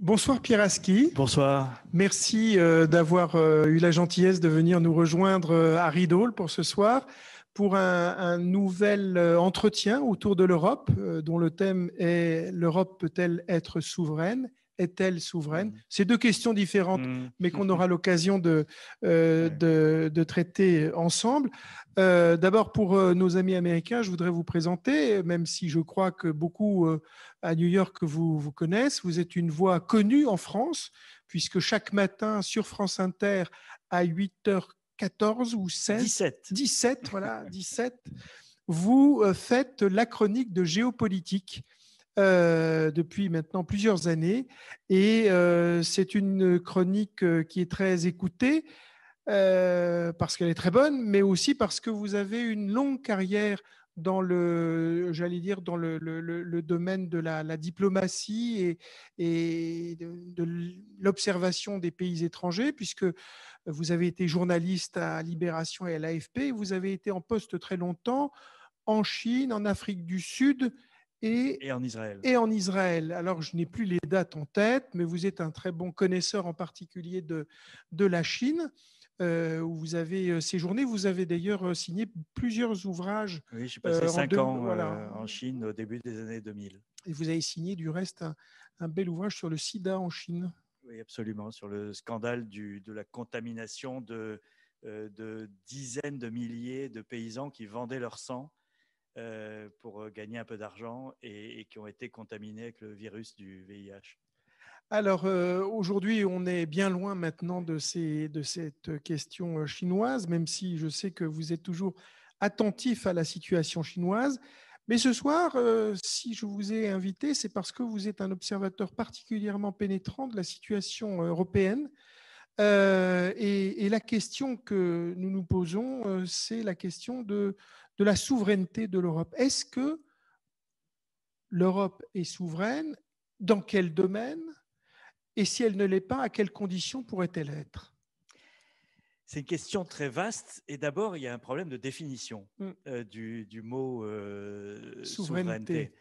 Bonsoir Pierre Aski. Bonsoir. Merci d'avoir eu la gentillesse de venir nous rejoindre à Rideau pour ce soir pour un nouvel entretien autour de l'Europe dont le thème est « L'Europe peut-elle être souveraine ? Est-elle souveraine ?» C'est deux questions différentes, mais qu'on aura l'occasion de traiter ensemble. D'abord, pour nos amis américains, je voudrais vous présenter, même si je crois que beaucoup à New York vous connaissent. Vous êtes une voix connue en France, puisque chaque matin sur France Inter à 8h14 ou 16, 17, voilà, 17, vous faites la chronique de géopolitique depuis maintenant plusieurs années. Et c'est une chronique qui est très écoutée parce qu'elle est très bonne, mais aussi parce que vous avez une longue carrière dans dans le domaine de la diplomatie et de l'observation des pays étrangers, puisque vous avez été journaliste à Libération et à l'AFP. Vous avez été en poste très longtemps en Chine, en Afrique du Sud Et en Israël. Alors, je n'ai plus les dates en tête, mais vous êtes un très bon connaisseur en particulier de la Chine, où vous avez séjourné. Vous avez d'ailleurs signé plusieurs ouvrages. Oui, j'ai passé 5 ans en Chine au début des années 2000. Et vous avez signé du reste un bel ouvrage sur le sida en Chine. Oui, absolument, sur le scandale de la contamination de dizaines de milliers de paysans qui vendaient leur sang pour gagner un peu d'argent et qui ont été contaminés avec le virus du VIH. Alors, aujourd'hui, on est bien loin maintenant de cette question chinoise, même si je sais que vous êtes toujours attentif à la situation chinoise. Mais ce soir, si je vous ai invité, c'est parce que vous êtes un observateur particulièrement pénétrant de la situation européenne. Et la question que nous nous posons, c'est la question de la souveraineté de l'Europe. Est-ce que l'Europe est souveraine? Dans quel domaine? Et si elle ne l'est pas, à quelles conditions pourrait-elle être? C'est une question très vaste. Et d'abord, il y a un problème de définition du mot souveraineté.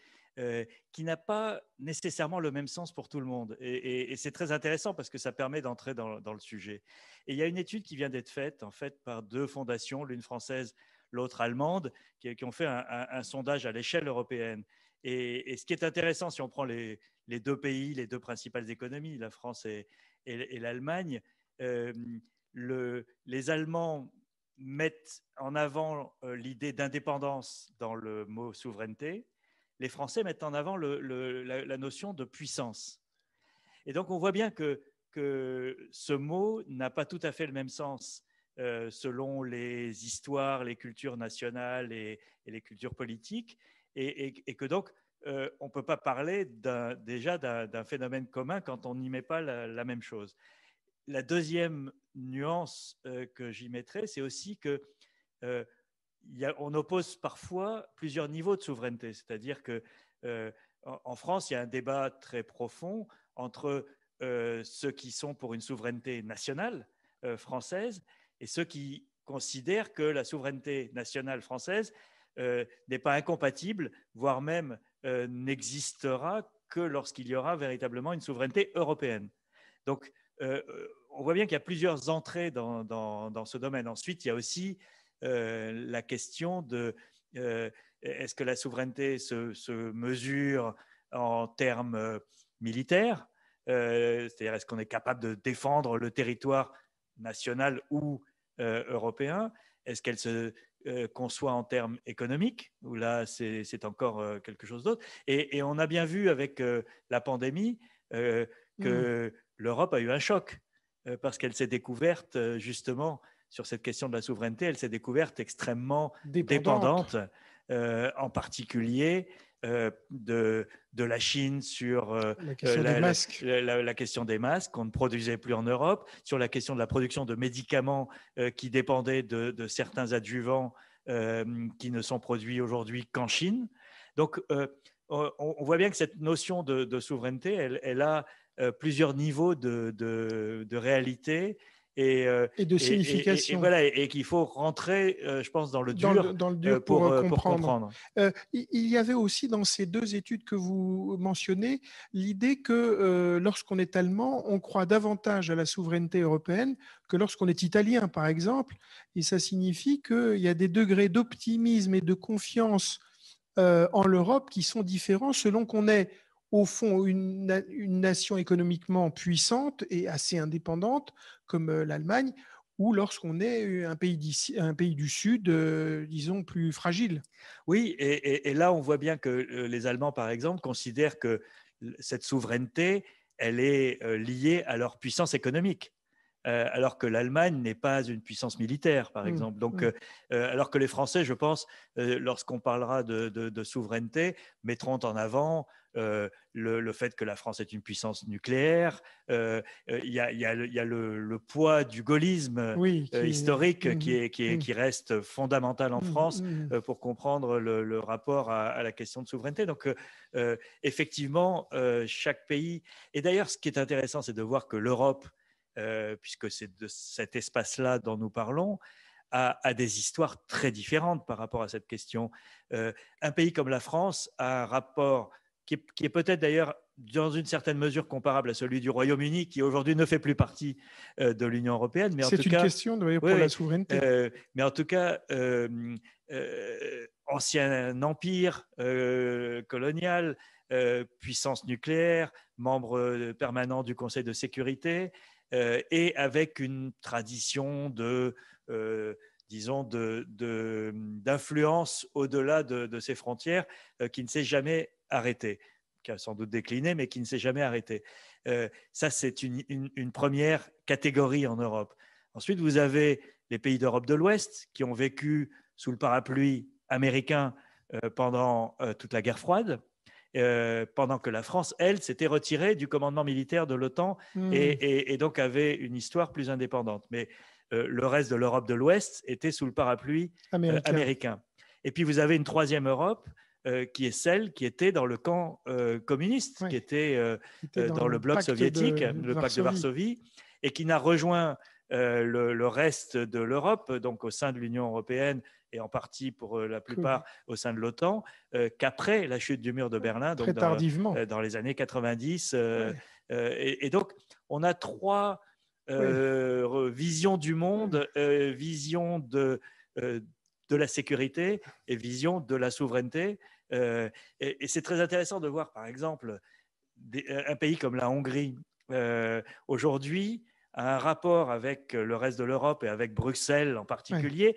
Qui n'a pas nécessairement le même sens pour tout le monde. Et c'est très intéressant parce que ça permet d'entrer dans le sujet. Et il y a une étude qui vient d'être faite, en fait, par deux fondations, l'une française, l'autre allemande, qui ont fait un sondage à l'échelle européenne. Et ce qui est intéressant, si on prend les deux pays, les deux principales économies, la France et l'Allemagne, les Allemands mettent en avant l'idée d'indépendance dans le mot souveraineté. Les Français mettent en avant la notion de puissance. Et donc, on voit bien que ce mot n'a pas tout à fait le même sens selon les histoires, les cultures nationales et les cultures politiques, et que donc, on ne peut pas parler déjà d'un phénomène commun quand on n'y met pas la même chose. La deuxième nuance que j'y mettrais, c'est aussi que on oppose parfois plusieurs niveaux de souveraineté. C'est-à-dire que en France, il y a un débat très profond entre ceux qui sont pour une souveraineté nationale française et ceux qui considèrent que la souveraineté nationale française n'est pas incompatible, voire même n'existera que lorsqu'il y aura véritablement une souveraineté européenne. Donc, on voit bien qu'il y a plusieurs entrées dans ce domaine. Ensuite, il y a aussi la question de est-ce que la souveraineté se mesure en termes militaires, c'est-à-dire est-ce qu'on est capable de défendre le territoire national ou européen? Est-ce qu'elle se conçoit en termes économiques, où là c'est encore quelque chose d'autre? Et on a bien vu avec la pandémie que l'Europe a eu un choc parce qu'elle s'est découverte justement sur cette question de la souveraineté, elle s'est découverte extrêmement dépendante en particulier de la Chine sur la question des masques. La question des masques qu'on ne produisait plus en Europe, sur la question de la production de médicaments qui dépendaient de certains adjuvants qui ne sont produits aujourd'hui qu'en Chine. Donc, on voit bien que cette notion de souveraineté, elle a plusieurs niveaux de réalité Et de signification. Voilà, et qu'il faut rentrer, je pense, dans le dur, dans le dur pour comprendre. comprendre. Il y avait aussi dans ces deux études que vous mentionnez l'idée que lorsqu'on est allemand, on croit davantage à la souveraineté européenne que lorsqu'on est italien, par exemple. Et ça signifie qu'il y a des degrés d'optimisme et de confiance en l'Europe qui sont différents selon qu'on est au fond une nation économiquement puissante et assez indépendante comme l'Allemagne, ou lorsqu'on est un pays du Sud, disons, plus fragile. Oui, et là, on voit bien que les Allemands, par exemple, considèrent que cette souveraineté, elle est liée à leur puissance économique. Alors que l'Allemagne n'est pas une puissance militaire, par exemple. Donc, alors que les Français, je pense, lorsqu'on parlera de souveraineté, mettront en avant le fait que la France est une puissance nucléaire. Il y a le poids du gaullisme historique qui reste fondamental en France pour comprendre le rapport à la question de souveraineté. Donc, effectivement, chaque pays… Et d'ailleurs, ce qui est intéressant, c'est de voir que l'Europe, puisque c'est de cet espace-là dont nous parlons, a des histoires très différentes par rapport à cette question. Un pays comme la France a un rapport qui est peut-être d'ailleurs dans une certaine mesure comparable à celui du Royaume-Uni, qui aujourd'hui ne fait plus partie de l'Union européenne. Mais c'est une question pour la souveraineté. Mais en tout cas, ancien empire colonial, puissance nucléaire, membre permanent du Conseil de sécurité, et avec une tradition disons, d'influence au-delà de ses frontières qui ne s'est jamais arrêtée, qui a sans doute décliné, mais qui ne s'est jamais arrêtée. Ça, c'est une première catégorie en Europe. Ensuite, vous avez les pays d'Europe de l'Ouest qui ont vécu sous le parapluie américain pendant toute la guerre froide, pendant que la France, elle, s'était retirée du commandement militaire de l'OTAN et donc avait une histoire plus indépendante. Mais le reste de l'Europe de l'Ouest était sous le parapluie américain. Et puis vous avez une troisième Europe qui est celle qui était dans le camp communiste, qui était dans le bloc soviétique, le pacte de Varsovie, et qui n'a rejoint le reste de l'Europe, donc au sein de l'Union européenne et en partie pour la plupart au sein de l'OTAN, qu'après la chute du mur de Berlin, donc dans les années 90. Et donc, on a trois visions du monde, vision de la sécurité et vision de la souveraineté. Et c'est très intéressant de voir, par exemple, un pays comme la Hongrie, aujourd'hui, a un rapport avec le reste de l'Europe et avec Bruxelles en particulier,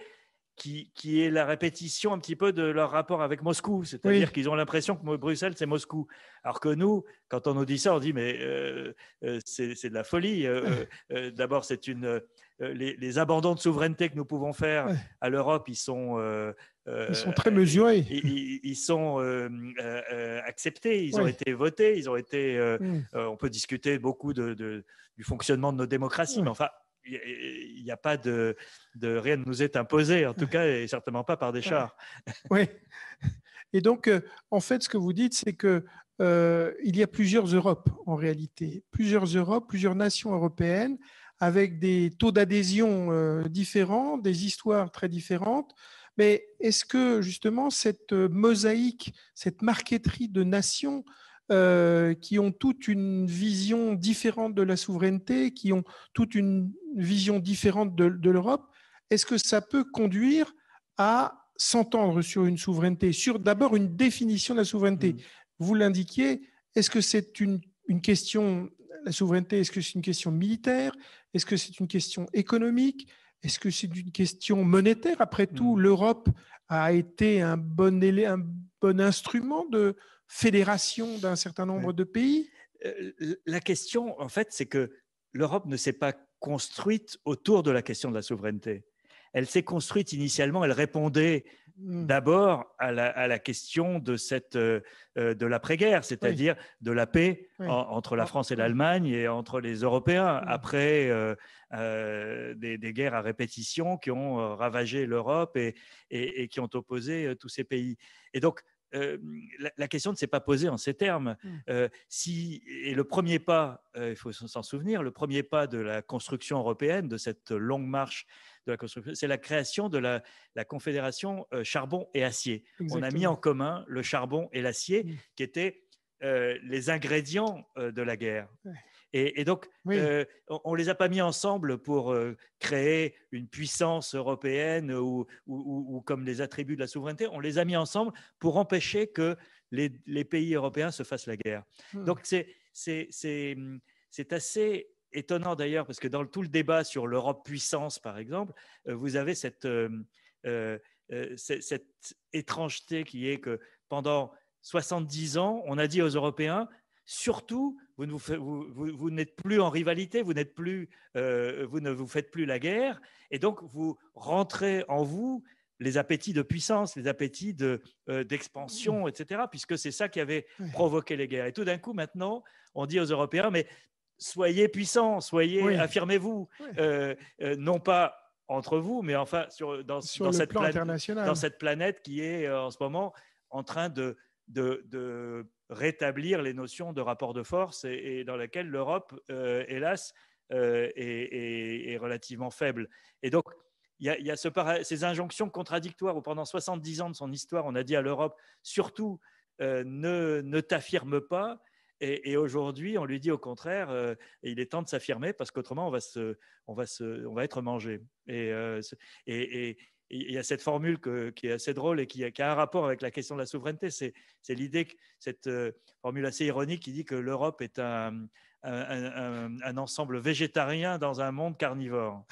qui est la répétition un petit peu de leur rapport avec Moscou. C'est-à-dire qu'ils ont l'impression que Bruxelles, c'est Moscou. Alors que nous, quand on nous dit ça, on dit mais c'est de la folie. D'abord, c'est les abandons de souveraineté que nous pouvons faire à l'Europe, ils sont très mesurés. Ils sont acceptés, ils ont été votés, ils ont été… on peut discuter beaucoup du fonctionnement de nos démocraties, mais enfin, il n'y a pas rien ne nous est imposé, en tout cas, et certainement pas par des chars. Oui. Et donc, en fait, ce que vous dites, c'est que il y a plusieurs Europes, en réalité. Plusieurs Europes, plusieurs nations européennes, avec des taux d'adhésion différents, des histoires très différentes. Mais est-ce que, justement, cette mosaïque, cette marqueterie de nations qui ont toute une vision différente de la souveraineté, qui ont toute une vision différente de l'Europe, est-ce que ça peut conduire à s'entendre sur une souveraineté, sur d'abord une définition de la souveraineté? Vous l'indiquiez, est-ce que c'est une question, la souveraineté, est-ce que c'est une question militaire? Est-ce que c'est une question économique? Est-ce que c'est une question monétaire? Après tout, l'Europe a été un bon instrument de fédération d'un certain nombre de pays. La question, en fait, c'est que l'Europe ne s'est pas construite autour de la question de la souveraineté. Elle s'est construite initialement, elle répondait d'abord à la question de l'après-guerre, c'est-à-dire de la paix entre la France et l'Allemagne et entre les Européens, après des guerres à répétition qui ont ravagé l'Europe et qui ont opposé tous ces pays. Et donc, la question ne s'est pas posée en ces termes. Et le premier pas, il faut s'en souvenir, le premier pas de la construction européenne, de cette longue marche de la construction, c'est la création de la Confédération charbon et acier. Exactement. On a mis en commun le charbon et l'acier, qui étaient les ingrédients de la guerre. Ouais. Et donc, oui. On ne les a pas mis ensemble pour créer une puissance européenne ou comme les attributs de la souveraineté. On les a mis ensemble pour empêcher que les pays européens se fassent la guerre. Donc, c'est assez étonnant d'ailleurs, parce que dans tout le débat sur l'Europe puissance, par exemple, vous avez cette étrangeté qui est que pendant 70 ans, on a dit aux Européens, surtout, vous n'êtes plus en rivalité, vous ne vous faites plus la guerre, et donc vous rentrez en vous les appétits de puissance, les appétits d'expansion, etc., puisque c'est ça qui avait provoqué les guerres. Et tout d'un coup, maintenant, on dit aux Européens, mais soyez puissants, affirmez-vous, non pas entre vous, mais enfin dans cette planète qui est en ce moment en train de rétablir les notions de rapport de force et dans laquelle l'Europe, hélas, est relativement faible. Et donc, il y a ces injonctions contradictoires où pendant 70 ans de son histoire, on a dit à l'Europe, surtout, ne t'affirme pas. Et aujourd'hui, on lui dit au contraire, il est temps de s'affirmer parce qu'autrement, on va être mangé. Et il y a cette formule qui est assez drôle et qui a un rapport avec la question de la souveraineté. C'est l'idée, cette formule assez ironique qui dit que l'Europe est un ensemble végétarien dans un monde carnivore.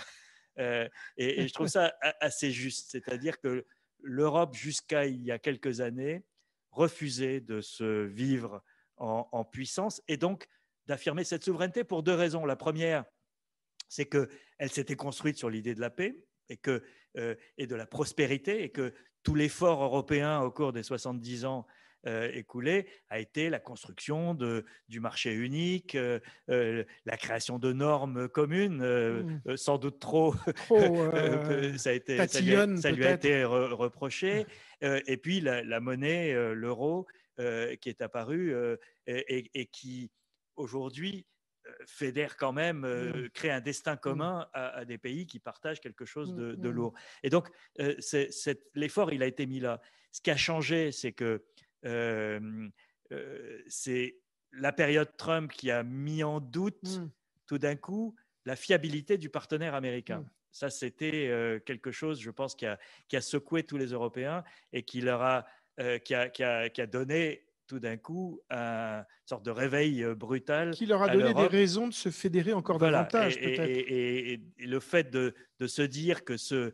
Et je trouve ça assez juste. C'est-à-dire que l'Europe, jusqu'à il y a quelques années, refusait de se vivre en puissance et donc d'affirmer cette souveraineté pour deux raisons. La première, c'est qu'elle s'était construite sur l'idée de la paix et de la prospérité, et que tout l'effort européen au cours des 70 ans écoulés a été la construction du marché unique, la création de normes communes, sans doute trop ça lui a été reproché, et puis la monnaie, l'euro, qui est apparue et qui aujourd'hui fédère quand même, crée un destin commun à des pays qui partagent quelque chose de lourd. Et donc, l'effort, il a été mis là. Ce qui a changé, c'est que c'est la période Trump qui a mis en doute tout d'un coup la fiabilité du partenaire américain. Ça, c'était quelque chose, je pense, qui a secoué tous les Européens et qui a donné tout d'un coup une sorte de réveil brutal. Qui leur a donné des raisons de se fédérer encore davantage, peut-être. Et le fait de se dire que ce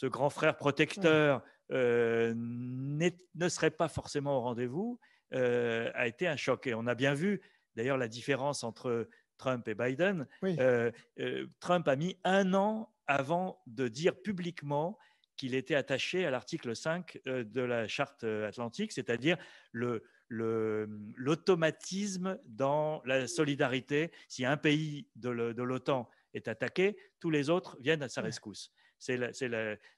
grand frère protecteur ne serait pas forcément au rendez-vous a été un choc. Et on a bien vu, d'ailleurs, la différence entre Trump et Biden. Trump a mis 1 an avant de dire publiquement qu'il était attaché à l'article 5 de la charte atlantique, c'est-à-dire l'automatisme dans la solidarité. Si un pays de l'OTAN est attaqué, tous les autres viennent à sa rescousse. C'est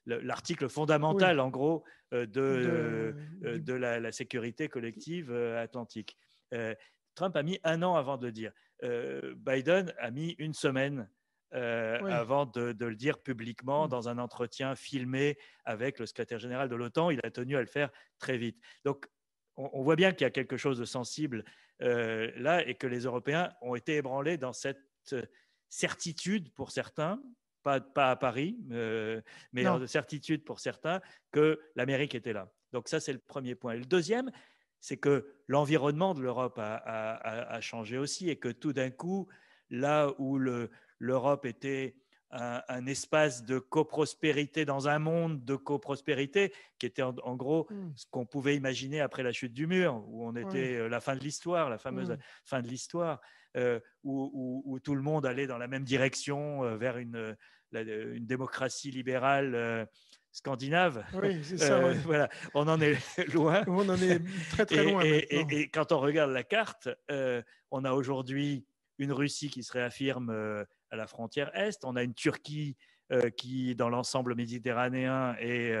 l'article fondamental, en gros, de la sécurité collective atlantique. Trump a mis 1 an avant de le dire. Biden a mis 1 semaine avant de le dire publiquement dans un entretien filmé avec le secrétaire général de l'OTAN. Il a tenu à le faire très vite. Donc, on voit bien qu'il y a quelque chose de sensible là et que les Européens ont été ébranlés dans cette certitude pour certains, pas à Paris, mais en certitude pour certains, que l'Amérique était là. Donc ça, c'est le premier point. Et le deuxième, c'est que l'environnement de l'Europe a changé aussi et que tout d'un coup, là où l'Europe était un espace de coprospérité dans un monde de coprospérité qui était en gros ce qu'on pouvait imaginer après la chute du mur, où on était la fin de l'histoire, la fameuse fin de l'histoire, où tout le monde allait dans la même direction vers une démocratie libérale scandinave. Oui, c'est ça. Voilà, on en est loin. On en est très très loin. Et quand on regarde la carte, on a aujourd'hui une Russie qui se réaffirme à la frontière Est, on a une Turquie qui, dans l'ensemble méditerranéen, est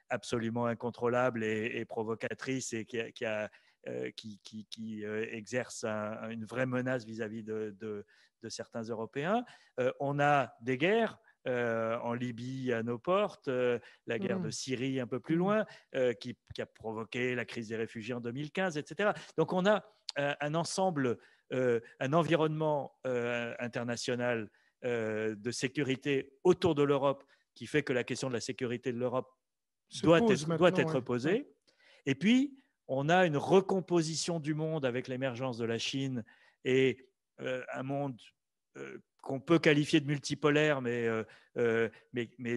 absolument incontrôlable et provocatrice et qui exerce une vraie menace vis-à-vis de certains Européens. On a des guerres. En Libye à nos portes, la guerre de Syrie un peu plus loin, qui a provoqué la crise des réfugiés en 2015, etc. Donc on a un ensemble, un environnement international de sécurité autour de l'Europe qui fait que la question de la sécurité de l'Europe doit être posée. Ouais. Et puis, on a une recomposition du monde avec l'émergence de la Chine et un monde qu'on peut qualifier de multipolaire, mais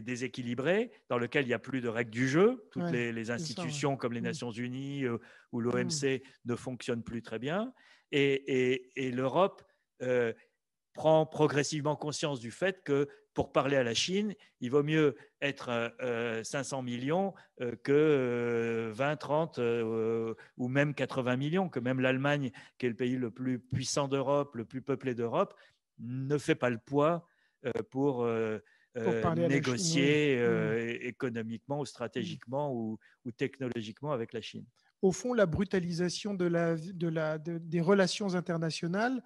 déséquilibré, dans lequel il n'y a plus de règles du jeu. Toutes les institutions comme les Nations Unies ou l'OMC ne fonctionnent plus très bien. Et l'Europe prend progressivement conscience du fait que pour parler à la Chine, il vaut mieux être 500 millions que 20, 30 ou même 80 millions, que même l'Allemagne, qui est le pays le plus puissant d'Europe, le plus peuplé d'Europe, ne fait pas le poids pour négocier économiquement ou stratégiquement ou technologiquement avec la Chine. Au fond, la brutalisation des relations internationales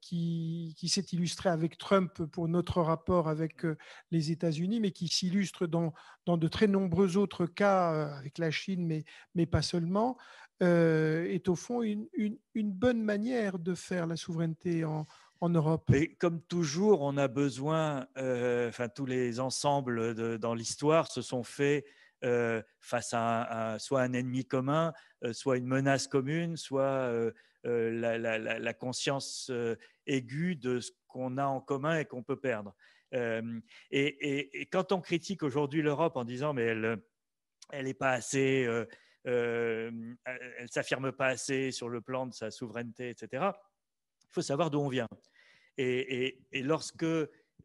qui s'est illustré avec Trump pour notre rapport avec les États-Unis, mais qui s'illustre dans de très nombreux autres cas avec la Chine, mais pas seulement, est au fond une bonne manière de faire la souveraineté en Europe. Mais comme toujours, on a besoin, tous les ensembles dans l'histoire se sont faits face à soit un ennemi commun, soit une menace commune, soit la conscience aiguë de ce qu'on a en commun et qu'on peut perdre. Et quand on critique aujourd'hui l'Europe en disant mais elle n'est pas assez, elle s'affirme pas assez sur le plan de sa souveraineté, etc., il faut savoir d'où on vient. Et lorsque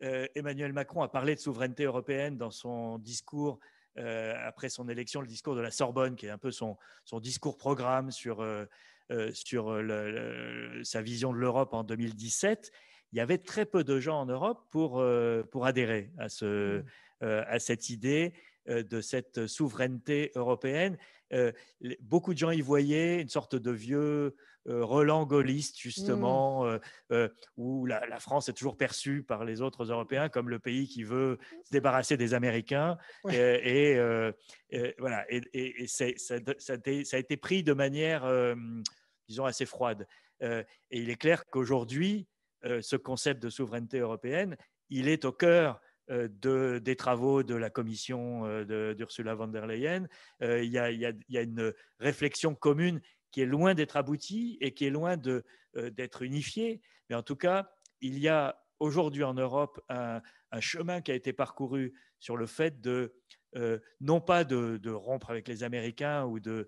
Emmanuel Macron a parlé de souveraineté européenne dans son discours après son élection, le discours de la Sorbonne, qui est un peu son discours programme sur sa vision de l'Europe en 2017, il y avait très peu de gens en Europe pour adhérer à cette idée de cette souveraineté européenne. Beaucoup de gens y voyaient une sorte de vieux relent gaulliste, justement, où la France est toujours perçue par les autres Européens comme le pays qui veut se débarrasser des Américains. Voilà. Et ça a été pris de manière, disons, assez froide. Et il est clair qu'aujourd'hui, ce concept de souveraineté européenne, il est au cœur des travaux de la commission d'Ursula von der Leyen. Il y a une réflexion commune qui est loin d'être aboutie et qui est loin d'être unifiée. Mais en tout cas, il y a aujourd'hui en Europe un chemin qui a été parcouru sur le fait non pas de rompre avec les Américains ou de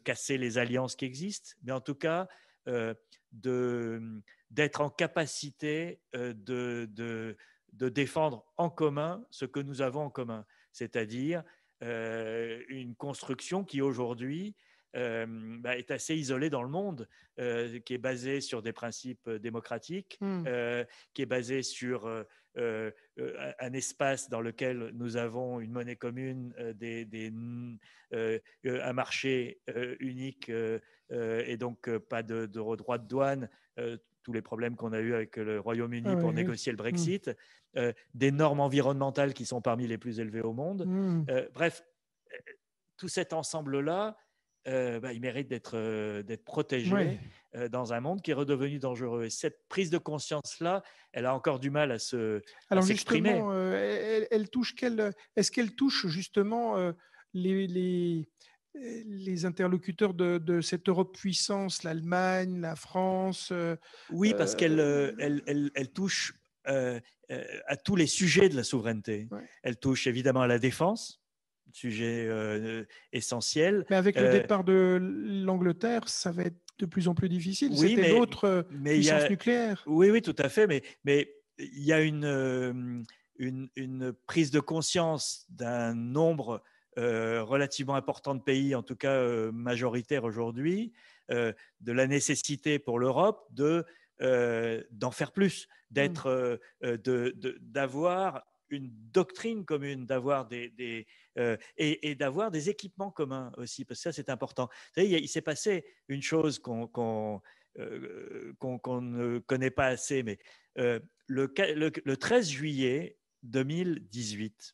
casser les alliances qui existent, mais en tout cas d'être en capacité de défendre en commun ce que nous avons en commun, c'est-à-dire une construction qui aujourd'hui est assez isolée dans le monde, qui est basée sur des principes démocratiques, qui est basée sur un espace dans lequel nous avons une monnaie commune, un marché unique et donc pas de droits de douane, tous les problèmes qu'on a eus avec le Royaume-Uni pour négocier le Brexit, des normes environnementales qui sont parmi les plus élevées au monde. Bref, tout cet ensemble-là, il mérite d'être protégé dans un monde qui est redevenu dangereux. Et cette prise de conscience-là, elle a encore du mal à s'exprimer. Justement, est-ce qu'elle touche justement les interlocuteurs de cette Europe puissance, l'Allemagne, la France? Oui, parce qu'elle touche à tous les sujets de la souveraineté. Elle touche évidemment à la défense, sujet essentiel. Mais avec le départ de l'Angleterre, ça va être de plus en plus difficile. Oui, c'était l'autre puissance nucléaire. Oui, tout à fait. Mais il y a une prise de conscience d'un nombre relativement important de pays, en tout cas majoritaire aujourd'hui, de la nécessité pour l'Europe de d'en faire plus, d'avoir une doctrine commune, d'avoir et d'avoir des équipements communs aussi, parce que ça c'est important. Vous savez, il s'est passé une chose qu'on ne connaît pas assez, mais le 13 juillet 2018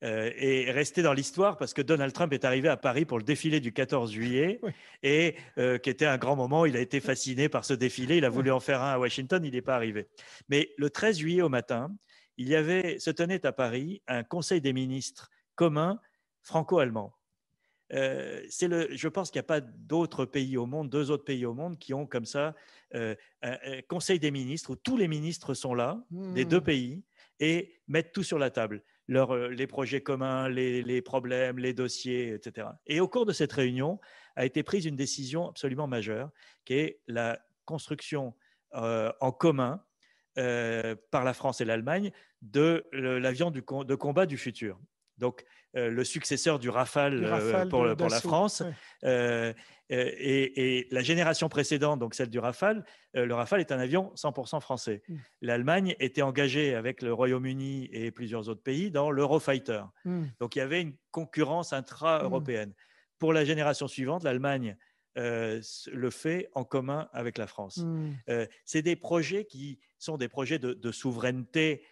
est resté dans l'histoire parce que Donald Trump est arrivé à Paris pour le défilé du 14 juillet Oui. et qui était un grand moment. Il a été fasciné par ce défilé. Il a voulu en faire un à Washington. Il n'est pas arrivé. Mais le 13 juillet au matin, se tenait à Paris un conseil des ministres commun franco-allemand. Je pense qu'il n'y a pas d'autres pays au monde, 2 autres pays au monde qui ont comme ça un conseil des ministres où tous les ministres sont là, des 2 pays, et mettent tout sur la table. Les projets communs, les problèmes, les dossiers, etc. Et au cours de cette réunion a été prise une décision absolument majeure, qui est la construction en commun par la France et l'Allemagne de l'avion de combat du futur. Donc, le successeur du Rafale, pour la France. Ouais. Et la génération précédente, donc celle du Rafale, le Rafale est un avion 100% français. L'Allemagne était engagée avec le Royaume-Uni et plusieurs autres pays dans l'Eurofighter. Donc, il y avait une concurrence intra-européenne. Pour la génération suivante, l'Allemagne le fait en commun avec la France. C'est des projets qui sont des projets de souveraineté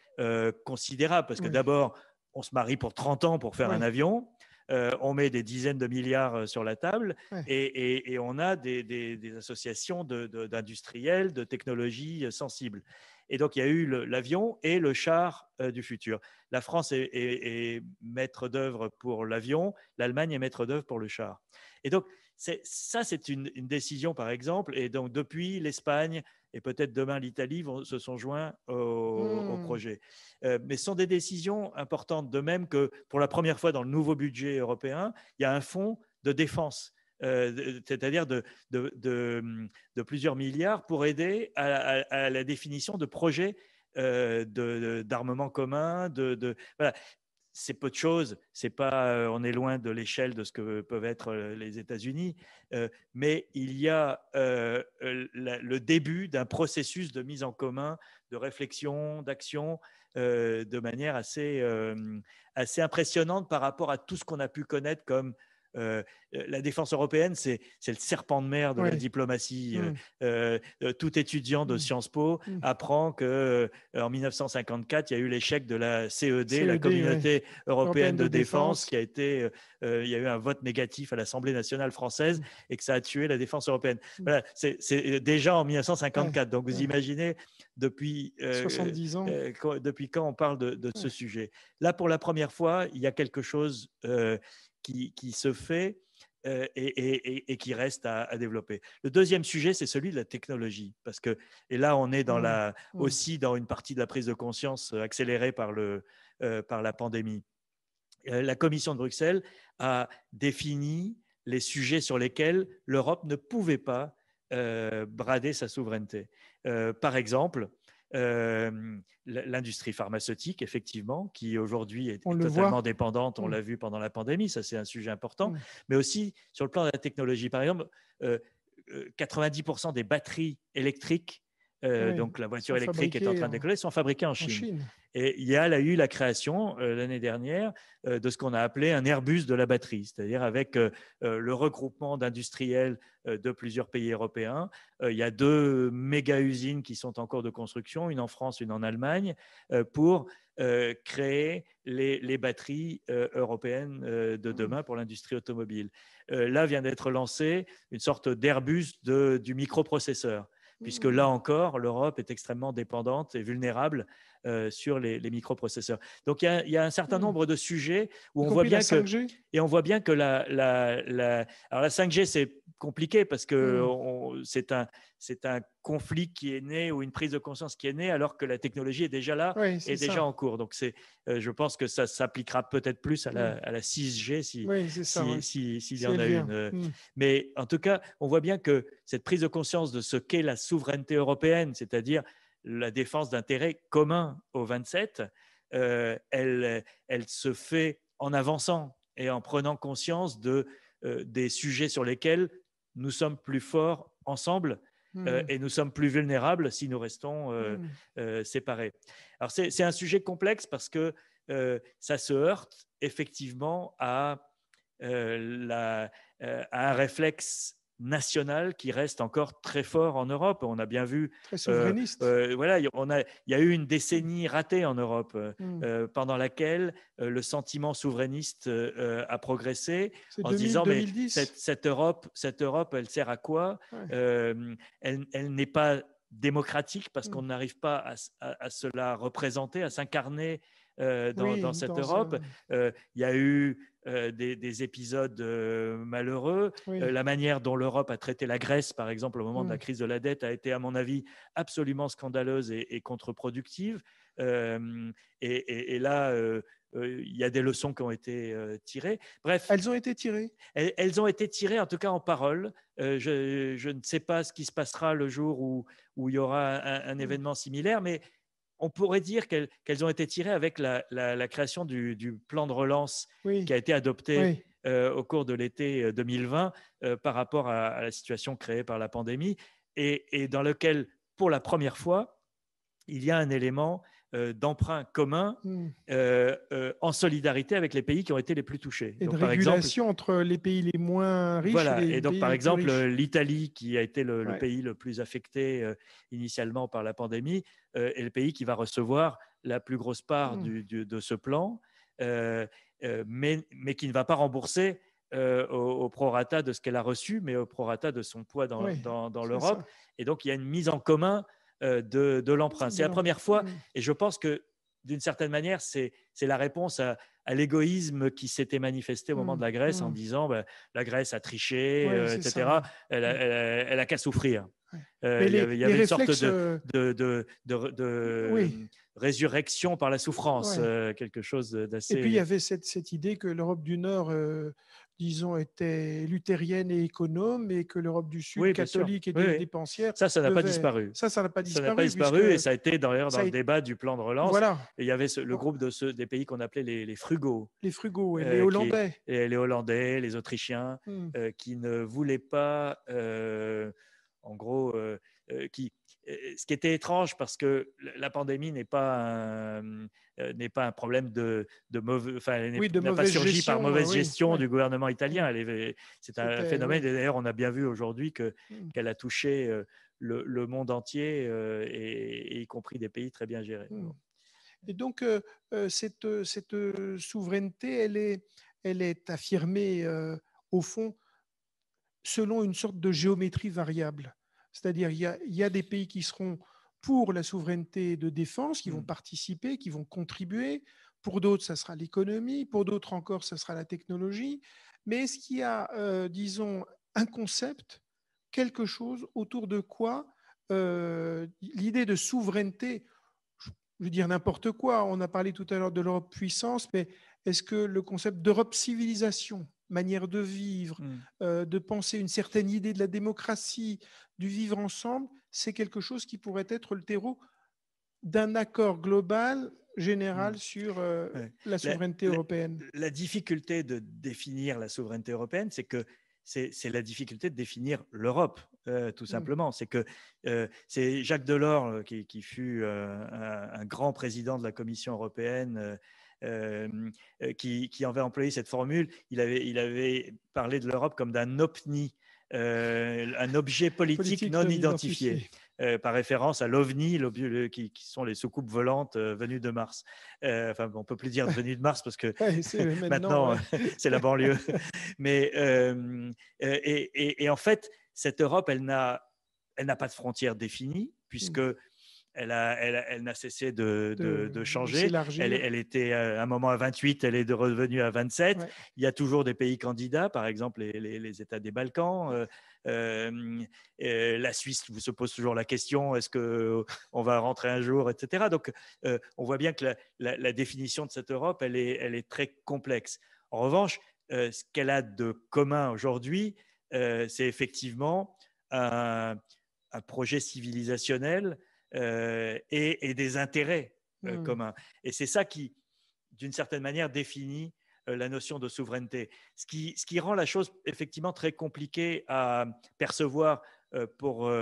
considérables, parce que d'abord, on se marie pour 30 ans pour faire un avion, on met des dizaines de milliards sur la table et on a des associations d'industriels, de technologies sensibles. Et donc, il y a eu l'avion et le char du futur. La France est maître d'œuvre pour l'avion, l'Allemagne est maître d'œuvre pour le char. Et donc, c'est une décision, par exemple. Et donc, depuis, l'Espagne et peut-être demain l'Italie se sont joints au projet. Mais ce sont des décisions importantes, de même que pour la première fois dans le nouveau budget européen, il y a un fonds de défense, c'est-à-dire de plusieurs milliards pour aider à la définition de projets d'armement commun. Voilà. C'est peu de choses, on est loin de l'échelle de ce que peuvent être les États-Unis, mais il y a le début d'un processus de mise en commun, de réflexion, d'action, de manière assez impressionnante par rapport à tout ce qu'on a pu connaître comme la défense européenne, c'est le serpent de mer de la diplomatie. Tout étudiant de Sciences Po apprend qu'en 1954, il y a eu l'échec de la CED, la Communauté européenne de défense, qui a été, il y a eu un vote négatif à l'Assemblée nationale française et que ça a tué la défense européenne. Voilà, c'est déjà en 1954. Donc vous imaginez depuis 70 ans. Depuis quand on parle de ce sujet. Là, pour la première fois, il y a quelque chose qui se fait et qui reste à développer. Le deuxième sujet, c'est celui de la technologie. Et là, on est aussi dans une partie de la prise de conscience accélérée par la pandémie. La Commission de Bruxelles a défini les sujets sur lesquels l'Europe ne pouvait pas brader sa souveraineté. Par exemple, l'industrie pharmaceutique, effectivement, qui aujourd'hui est totalement dépendante, on l'a vu pendant la pandémie, ça c'est un sujet important, mais aussi sur le plan de la technologie. Par exemple, 90% des batteries électriques, donc la voiture électrique est en train de décoller, sont fabriquées en Chine. Et il y a eu la création l'année dernière de ce qu'on a appelé un Airbus de la batterie, c'est-à-dire avec le regroupement d'industriels de plusieurs pays européens. Il y a 2 méga-usines qui sont en cours de construction, une en France, une en Allemagne, pour créer les batteries européennes de demain pour l'industrie automobile. Là vient d'être lancé une sorte d'Airbus du microprocesseur, puisque là encore, l'Europe est extrêmement dépendante et vulnérable sur les microprocesseurs. Donc, il y a un certain nombre de sujets où on voit bien que… 5G. Et on voit bien que alors la 5G, c'est compliqué parce que c'est un conflit qui est né ou une prise de conscience qui est née alors que la technologie est déjà là, est déjà en cours. Donc, je pense que ça s'appliquera peut-être plus à la 6G s'il y en a une. Mais en tout cas, on voit bien que cette prise de conscience de ce qu'est la souveraineté européenne, c'est-à-dire la défense d'intérêts communs aux 27, elle se fait en avançant et en prenant conscience des sujets sur lesquels nous sommes plus forts ensemble et nous sommes plus vulnérables si nous restons séparés. Alors c'est un sujet complexe parce que ça se heurte effectivement à un réflexe national qui reste encore très fort en Europe. On a bien vu, très souverainiste. voilà, il y a eu une décennie ratée en Europe pendant laquelle le sentiment souverainiste a progressé C'est en 2000, se disant 2010. mais cette Europe, elle sert à quoi? Elle n'est pas démocratique parce qu'on n'arrive pas à se la représenter, à s'incarner dans cette Europe. Il y a eu des épisodes malheureux. La manière dont l'Europe a traité la Grèce, par exemple, au moment de la crise de la dette, a été, à mon avis, absolument scandaleuse et contre-productive. Et là, il y a des leçons qui ont été tirées. Bref, elles ont été tirées. Elles ont été tirées, en tout cas en parole. Je ne sais pas ce qui se passera le jour où il y aura un événement similaire, mais on pourrait dire qu'elles ont été tirées avec la création du plan de relance qui a été adopté au cours de l'été 2020 par rapport à la situation créée par la pandémie et dans lequel, pour la première fois, il y a un élément d'emprunt commun en solidarité avec les pays qui ont été les plus touchés. Et donc, de régulation entre les pays les moins riches voilà. et les donc, pays par les exemple, plus riches. l'Italie, qui a été le pays le plus affecté initialement par la pandémie, est le pays qui va recevoir la plus grosse part de ce plan, mais qui ne va pas rembourser au prorata de ce qu'elle a reçu, mais au prorata de son poids dans l'Europe. Ça. Et donc, il y a une mise en commun de l'emprunt. C'est la première fois, et je pense que d'une certaine manière, c'est la réponse à l'égoïsme qui s'était manifesté au moment de la Grèce en disant la Grèce a triché, etc. Elle a qu'à souffrir. Il y avait une sorte de résurrection par la souffrance, quelque chose d'assez… Et puis, il y avait cette idée que l'Europe du Nord, disons, était luthérienne et économe et que l'Europe du Sud, catholique et dépensière… Ça n'a pas disparu. Ça n'a pas disparu. Ça n'a pas disparu et ça a été d'ailleurs dans le débat du plan de relance. Voilà. Et il y avait le groupe des pays qu'on appelait les frugaux. Les frugaux, les Hollandais. Les Hollandais, les Autrichiens, qui ne voulaient pas, en gros, ce qui était étrange parce que la pandémie n'est pas un problème de mauvaise, n'a pas surgi par mauvaise gestion du gouvernement italien. C'est un phénomène. Et d'ailleurs, on a bien vu aujourd'hui qu'elle a touché le monde entier, et y compris des pays très bien gérés. Et donc, cette souveraineté, elle est affirmée, au fond, selon une sorte de géométrie variable. C'est-à-dire, il y a des pays qui seront pour la souveraineté de défense, qui vont participer, qui vont contribuer. Pour d'autres, ça sera l'économie. Pour d'autres encore, ça sera la technologie. Mais est-ce qu'il y a, disons, un concept, quelque chose autour de quoi l'idée de souveraineté, je veux dire n'importe quoi, on a parlé tout à l'heure de l'Europe puissance, mais est-ce que le concept d'Europe civilisation, manière de vivre, de penser une certaine idée de la démocratie, du vivre ensemble, c'est quelque chose qui pourrait être le terreau d'un accord global, général sur la souveraineté européenne? La difficulté de définir la souveraineté européenne, c'est que c'est la difficulté de définir l'Europe, tout simplement. C'est que c'est Jacques Delors, qui fut un grand président de la Commission européenne, qui avait employé cette formule. Il avait parlé de l'Europe comme d'un OPNI, un objet politique non identifié. Par référence à l'OVNI, qui sont les soucoupes volantes venues de Mars. Enfin, on ne peut plus dire venues de Mars parce que maintenant, c'est la banlieue. Mais, et en fait, cette Europe, elle n'a pas de frontières définies, puisque elle n'a cessé de changer. Elle était à un moment à 28, elle est revenue à 27. Il y a toujours des pays candidats, par exemple les États des Balkans. La Suisse se pose toujours la question, est-ce qu'on va rentrer un jour, etc. Donc, on voit bien que la définition de cette Europe, elle est très complexe. En revanche, ce qu'elle a de commun aujourd'hui, c'est effectivement un projet civilisationnel et des intérêts communs. Et c'est ça qui, d'une certaine manière, définit la notion de souveraineté. Ce qui rend la chose effectivement très compliquée à percevoir pour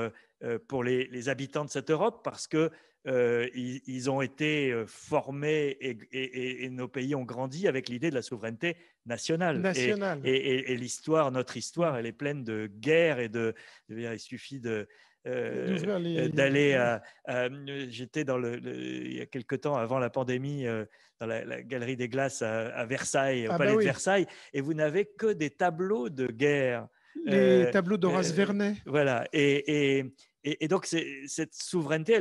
pour les habitants de cette Europe parce que ils ont été formés et nos pays ont grandi avec l'idée de la souveraineté nationale. National. Et l'histoire, notre histoire, elle est pleine de guerres il suffit D'ouvrir d'aller j'étais il y a quelque temps avant la pandémie dans la Galerie des Glaces à Versailles, au Ah bah Palais de oui, Versailles, et vous n'avez que des tableaux de guerre. les tableaux d'Horace Vernet. Voilà. Et donc, cette souveraineté,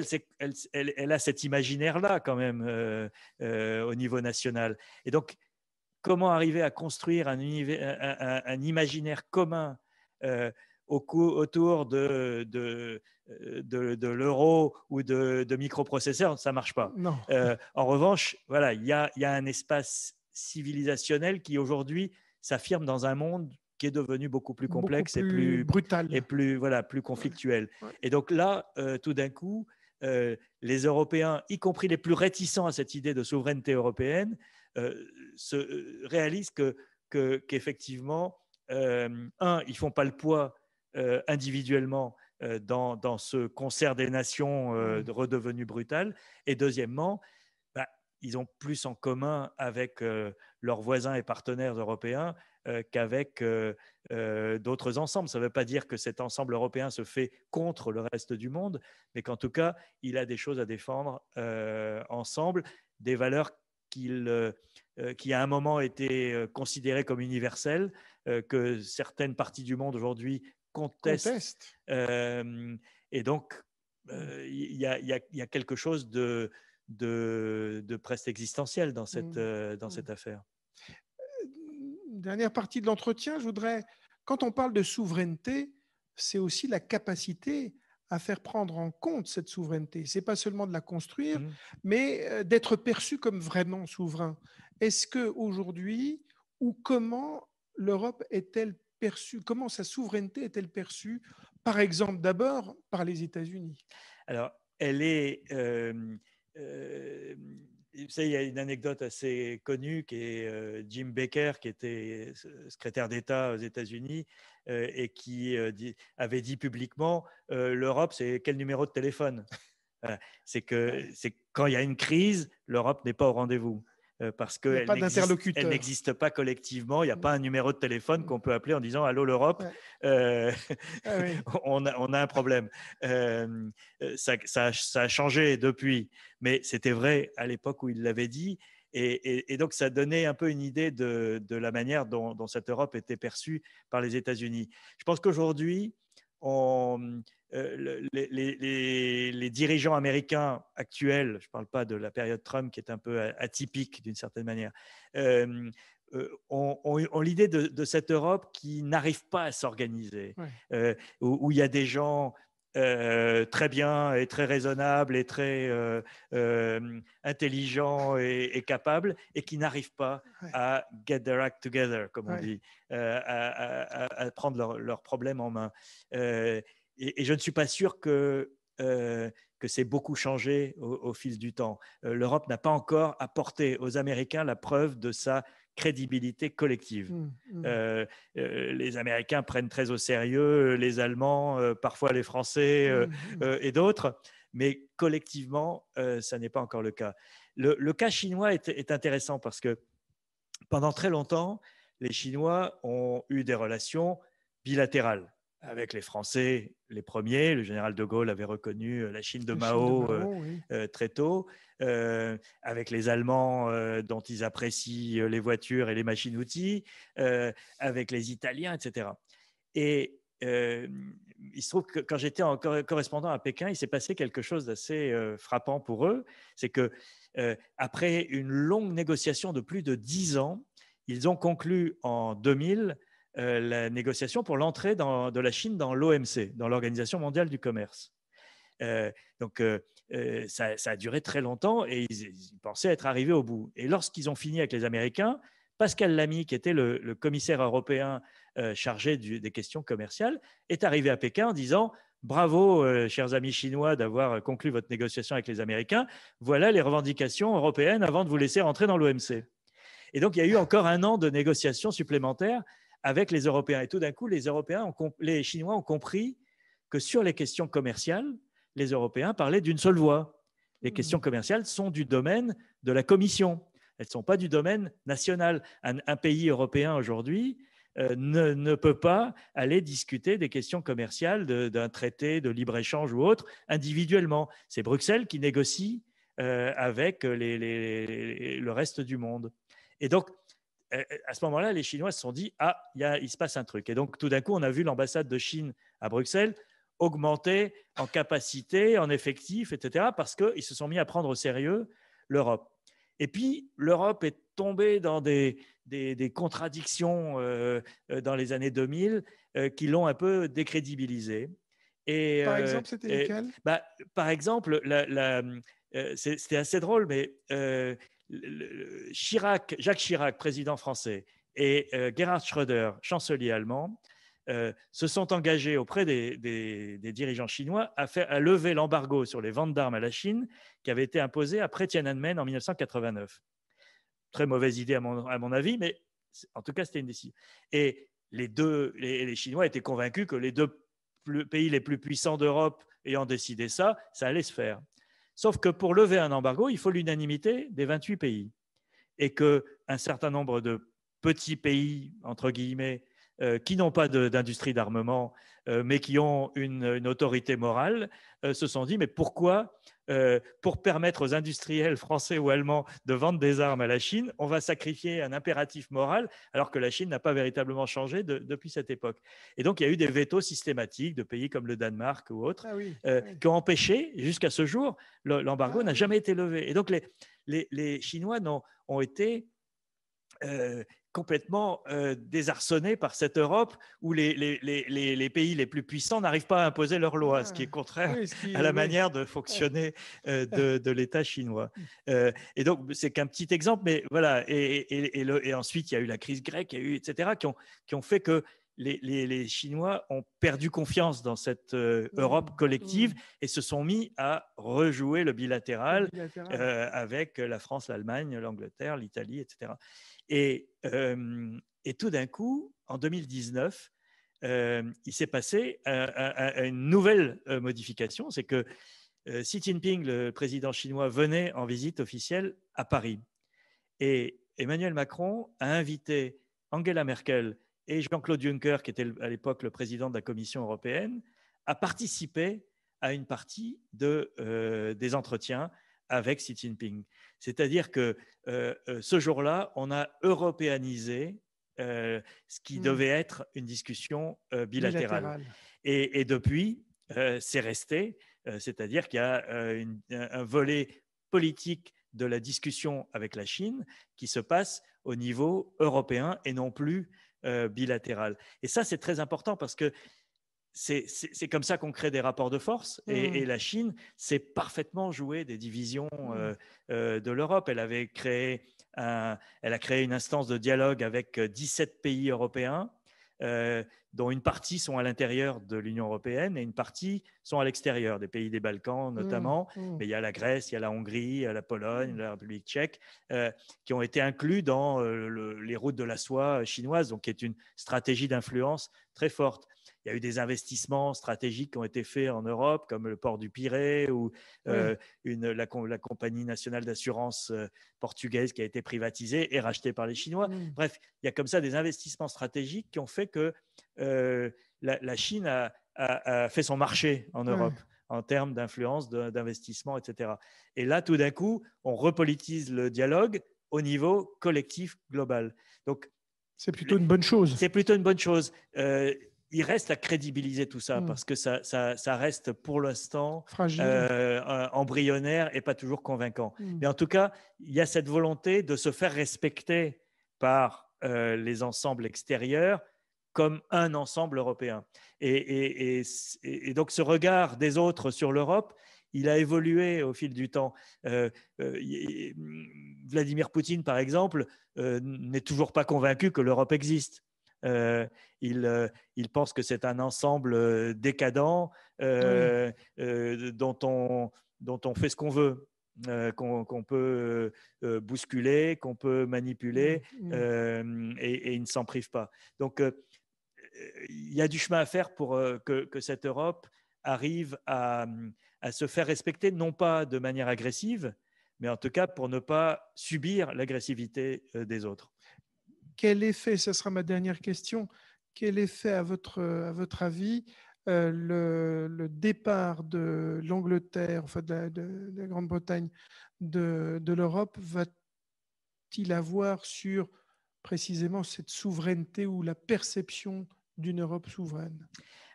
elle a cet imaginaire-là quand même au niveau national. Et donc, comment arriver à construire un imaginaire commun autour de l'euro ou de microprocesseurs, ça ne marche pas. Non, En revanche, voilà, il y a un espace civilisationnel qui aujourd'hui s'affirme dans un monde qui est devenu beaucoup plus beaucoup complexe plus brutal. et plus, voilà, plus conflictuel. Ouais. Et donc là, tout d'un coup, les Européens, y compris les plus réticents à cette idée de souveraineté européenne, réalisent qu'effectivement, ils ne font pas le poids individuellement dans ce concert des nations redevenu brutal. Et deuxièmement, ils ont plus en commun avec leurs voisins et partenaires européens qu'avec d'autres ensembles. Ça ne veut pas dire que cet ensemble européen se fait contre le reste du monde, mais qu'en tout cas, il a des choses à défendre ensemble, des valeurs qui à un moment étaient considérées comme universelles, que certaines parties du monde aujourd'hui contestent. Et donc, il y a quelque chose de presque existentiel dans cette affaire. Dernière partie de l'entretien, quand on parle de souveraineté, c'est aussi la capacité à faire prendre en compte cette souveraineté. Ce n'est pas seulement de la construire, mais d'être perçu comme vraiment souverain. Est-ce qu'aujourd'hui, ou comment l'Europe est-elle perçue, comment sa souveraineté est-elle perçue, par exemple d'abord par les États-Unis? Alors, elle est... vous savez, il y a une anecdote assez connue qui est Jim Baker, qui était secrétaire d'État aux États-Unis et qui avait dit publiquement l'Europe, c'est quel numéro de téléphone? C'est quand il y a une crise, l'Europe n'est pas au rendez-vous. Parce qu'elle n'existe pas collectivement. Il n'y a pas un numéro de téléphone qu'on peut appeler en disant « Allô l'Europe, on a un problème ». Ça a changé depuis, mais c'était vrai à l'époque où il l'avait dit. Et donc, ça donnait un peu une idée de la manière dont cette Europe était perçue par les États-Unis. Je pense qu'aujourd'hui, les dirigeants américains actuels, je ne parle pas de la période Trump qui est un peu atypique d'une certaine manière, ont l'idée de cette Europe qui n'arrive pas à s'organiser, où il y a des gens très bien et très raisonnables et très intelligents et capables et qui n'arrivent pas à get their act together, comme on dit, à prendre leurs problèmes en main. Et je ne suis pas sûr que c'est beaucoup changé au fil du temps. L'Europe n'a pas encore apporté aux Américains la preuve de sa crédibilité collective. Les Américains prennent très au sérieux les Allemands, parfois les Français et d'autres, mais collectivement, ça n'est pas encore le cas. Le cas chinois est intéressant parce que pendant très longtemps, les Chinois ont eu des relations bilatérales avec les Français, les premiers. Le général de Gaulle avait reconnu la Chine de Mao, très tôt, avec les Allemands dont ils apprécient les voitures et les machines-outils, avec les Italiens, etc. Et il se trouve que quand j'étais en correspondant à Pékin, il s'est passé quelque chose d'assez frappant pour eux. C'est que après une longue négociation de plus de 10 ans, ils ont conclu en 2000 la négociation pour l'entrée de la Chine dans l'OMC, dans l'Organisation mondiale du commerce. Donc, ça a duré très longtemps et ils pensaient être arrivés au bout. Et lorsqu'ils ont fini avec les Américains, Pascal Lamy, qui était le commissaire européen chargé des questions commerciales, est arrivé à Pékin en disant « Bravo, chers amis chinois, d'avoir conclu votre négociation avec les Américains. Voilà les revendications européennes avant de vous laisser rentrer dans l'OMC. » Et donc, il y a eu encore un an de négociations supplémentaires avec les Européens. Et tout d'un coup, les Chinois ont compris que sur les questions commerciales, les Européens parlaient d'une seule voix. Les questions commerciales sont du domaine de la Commission. Elles ne sont pas du domaine national. Un pays européen aujourd'hui ne peut pas aller discuter des questions commerciales d'un traité de libre-échange ou autre individuellement. C'est Bruxelles qui négocie avec le reste du monde. Et donc, à ce moment-là, les Chinois se sont dit « Ah, il se passe un truc ». Et donc, tout d'un coup, on a vu l'ambassade de Chine à Bruxelles augmenter en capacité, en effectif, etc., parce qu'ils se sont mis à prendre au sérieux l'Europe. Et puis, l'Europe est tombée dans des contradictions dans les années 2000 qui l'ont un peu décrédibilisée. Par exemple, c'était lesquels? Par exemple, c'était assez drôle, mais Jacques Chirac, président français, et Gerhard Schröder, chancelier allemand, se sont engagés auprès des dirigeants chinois à lever l'embargo sur les ventes d'armes à la Chine qui avait été imposé après Tiananmen en 1989. Très mauvaise idée à mon avis, mais en tout cas, c'était une décision. Et les Chinois étaient convaincus que les deux pays les plus puissants d'Europe ayant décidé ça, ça allait se faire. Sauf que pour lever un embargo, il faut l'unanimité des 28 pays. Et qu'un certain nombre de petits pays, entre guillemets, qui n'ont pas d'industrie d'armement, mais qui ont une autorité morale, se sont dit, mais pourquoi, pour permettre aux industriels français ou allemands de vendre des armes à la Chine, on va sacrifier un impératif moral, alors que la Chine n'a pas véritablement changé depuis cette époque. Et donc, il y a eu des vétos systématiques de pays comme le Danemark ou autres, qui ont empêché, jusqu'à ce jour, l'embargo n'a jamais été levé. Et donc, les Chinois ont été complètement désarçonnés par cette Europe où les pays les plus puissants n'arrivent pas à imposer leurs lois, ce qui est contraire à la manière de fonctionner de l'État chinois. Et donc, c'est qu'un petit exemple, mais voilà. Et ensuite, il y a eu la crise grecque, etc., qui ont fait que les Chinois ont perdu confiance dans cette Europe collective et se sont mis à rejouer le bilatéral avec la France, l'Allemagne, l'Angleterre, l'Italie, etc. Et tout d'un coup, en 2019, il s'est passé une nouvelle modification, c'est que Xi Jinping, le président chinois, venait en visite officielle à Paris. Et Emmanuel Macron a invité Angela Merkel et Jean-Claude Juncker, qui était à l'époque le président de la Commission européenne, à participer à une partie des entretiens avec Xi Jinping. C'est-à-dire que ce jour-là, on a européanisé ce qui devait être une discussion bilatérale. Et depuis, c'est resté, c'est-à-dire qu'il y a un volet politique de la discussion avec la Chine qui se passe au niveau européen et non plus bilatéral. Et ça, c'est très important parce que c'est comme ça qu'on crée des rapports de force. Et la Chine s'est parfaitement jouée des divisions de l'Europe. Elle a créé une instance de dialogue avec 17 pays européens, dont une partie sont à l'intérieur de l'Union européenne et une partie sont à l'extérieur, des pays des Balkans notamment. Mais il y a la Grèce, il y a la Hongrie, il y a la Pologne, la République tchèque, qui ont été inclus dans les routes de la soie chinoises, donc qui est une stratégie d'influence très forte. Il y a eu des investissements stratégiques qui ont été faits en Europe, comme le port du Pirée ou la compagnie nationale d'assurance portugaise qui a été privatisée et rachetée par les Chinois. Bref, il y a comme ça des investissements stratégiques qui ont fait que la Chine a fait son marché en Europe en termes d'influence, d'investissement, etc. Et là, tout d'un coup, on repolitise le dialogue au niveau collectif global. Donc, c'est plutôt une bonne chose. C'est plutôt une bonne chose. Il reste à crédibiliser tout ça parce que ça reste pour l'instant embryonnaire et pas toujours convaincant. Mais en tout cas, il y a cette volonté de se faire respecter par les ensembles extérieurs comme un ensemble européen. Et donc ce regard des autres sur l'Europe, il a évolué au fil du temps. Vladimir Poutine, par exemple, n'est toujours pas convaincu que l'Europe existe. Il pense que c'est un ensemble décadent dont on fait ce qu'on veut, qu'on peut bousculer, qu'on peut manipuler, et il ne s'en prive pas. Donc, il y a du chemin à faire pour que cette Europe arrive à se faire respecter, non pas de manière agressive, mais en tout cas pour ne pas subir l'agressivité des autres. Quel effet, ce sera ma dernière question, quel effet, à votre avis, le départ de l'Angleterre, enfin de la Grande-Bretagne, de l'Europe, va-t-il avoir sur précisément cette souveraineté ou la perception d'une Europe souveraine?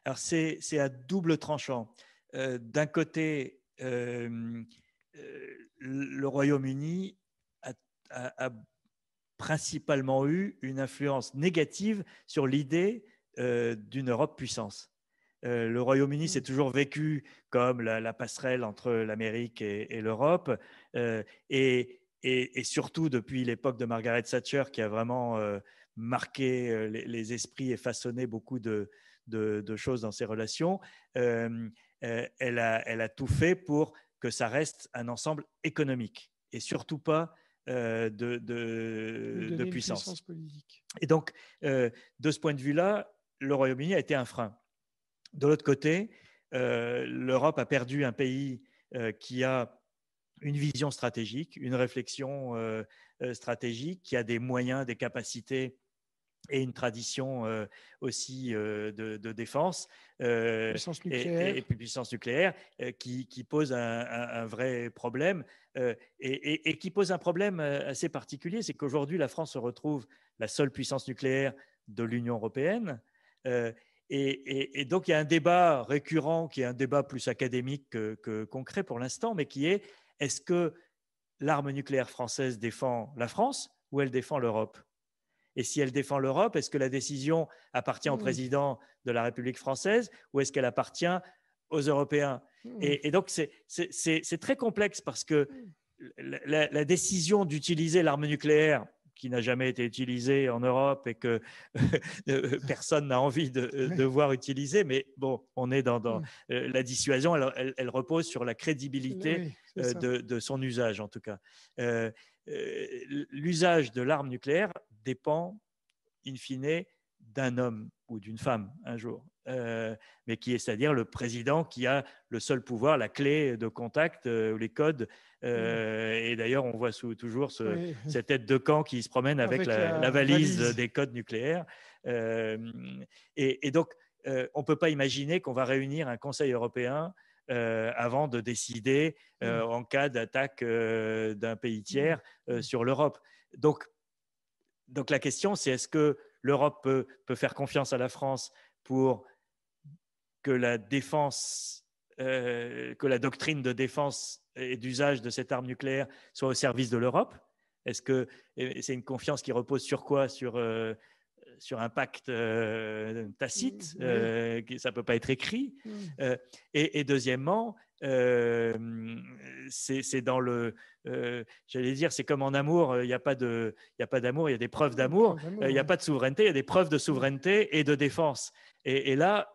Alors c'est à double tranchant. D'un côté, le Royaume-Uni a principalement eu une influence négative sur l'idée d'une Europe puissance. Le Royaume-Uni s'est toujours vécu comme la passerelle entre l'Amérique et l'Europe, et surtout depuis l'époque de Margaret Thatcher, qui a vraiment marqué les esprits et façonné beaucoup de choses dans ses relations. Elle a tout fait pour que ça reste un ensemble économique et surtout pas de puissance politique. Et donc, de ce point de vue-là, le Royaume-Uni a été un frein. De l'autre côté, l'Europe a perdu un pays qui a une vision stratégique, une réflexion stratégique, qui a des moyens, des capacités et une tradition aussi de défense Puissance nucléaire. et puissance nucléaire qui pose un vrai problème et qui pose un problème assez particulier, c'est qu'aujourd'hui la France se retrouve la seule puissance nucléaire de l'Union européenne et donc il y a un débat récurrent qui est un débat plus académique que concret pour l'instant, mais qui est: est-ce que l'arme nucléaire française défend la France ou elle défend l'Europe ? Et si elle défend l'Europe, est-ce que la décision appartient au président de la République française ou est-ce qu'elle appartient aux Européens ? Et donc, c'est très complexe parce que la décision d'utiliser l'arme nucléaire, qui n'a jamais été utilisée en Europe et que personne n'a envie de voir utiliser, mais bon, on est dans la dissuasion, elle repose sur la crédibilité de son usage, en tout cas. L'usage de l'arme nucléaire dépend, in fine, d'un homme ou d'une femme un jour, mais qui est, c'est-à-dire le président qui a le seul pouvoir, la clé de contact, les codes. Et d'ailleurs, on voit toujours cette aide de camp qui se promène avec la valise des codes nucléaires. Et donc, on ne peut pas imaginer qu'on va réunir un Conseil européen avant de décider en cas d'attaque d'un pays tiers sur l'Europe. Donc la question, c'est: est-ce que l'Europe peut faire confiance à la France pour que la défense, que la doctrine de défense et d'usage de cette arme nucléaire soit au service de l'Europe ? Est-ce que c'est une confiance qui repose sur quoi ? Sur un pacte tacite, ça ne peut pas être écrit. Et deuxièmement, c'est dans le, j'allais dire, c'est comme en amour, il n'y a pas d'amour, il y a des preuves d'amour, il n'y a pas de souveraineté, il y a des preuves de souveraineté et de défense. Et là,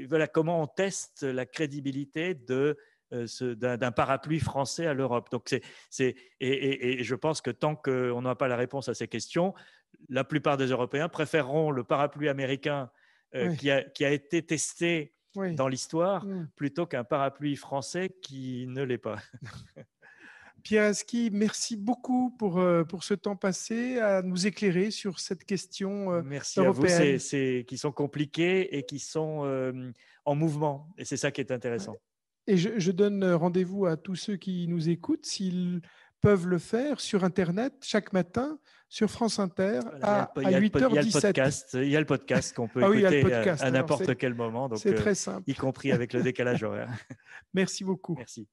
voilà comment on teste la crédibilité d'un parapluie français à l'Europe. Donc et je pense que tant qu'on n'a pas la réponse à ces questions, la plupart des Européens préféreront le parapluie américain qui a été testé dans l'histoire plutôt qu'un parapluie français qui ne l'est pas. Pierre Aski, merci beaucoup pour ce temps passé à nous éclairer sur cette question merci européenne. À vous, qui sont compliqués et qui sont en mouvement. Et c'est ça qui est intéressant. Et je donne rendez-vous à tous ceux qui nous écoutent, s'ils peuvent le faire, sur Internet, chaque matin, sur France Inter, à 8h17. Il y a le podcast qu'on peut écouter à n'importe quel moment. Donc, c'est très simple. Y compris avec le décalage horaire. Merci beaucoup. Merci.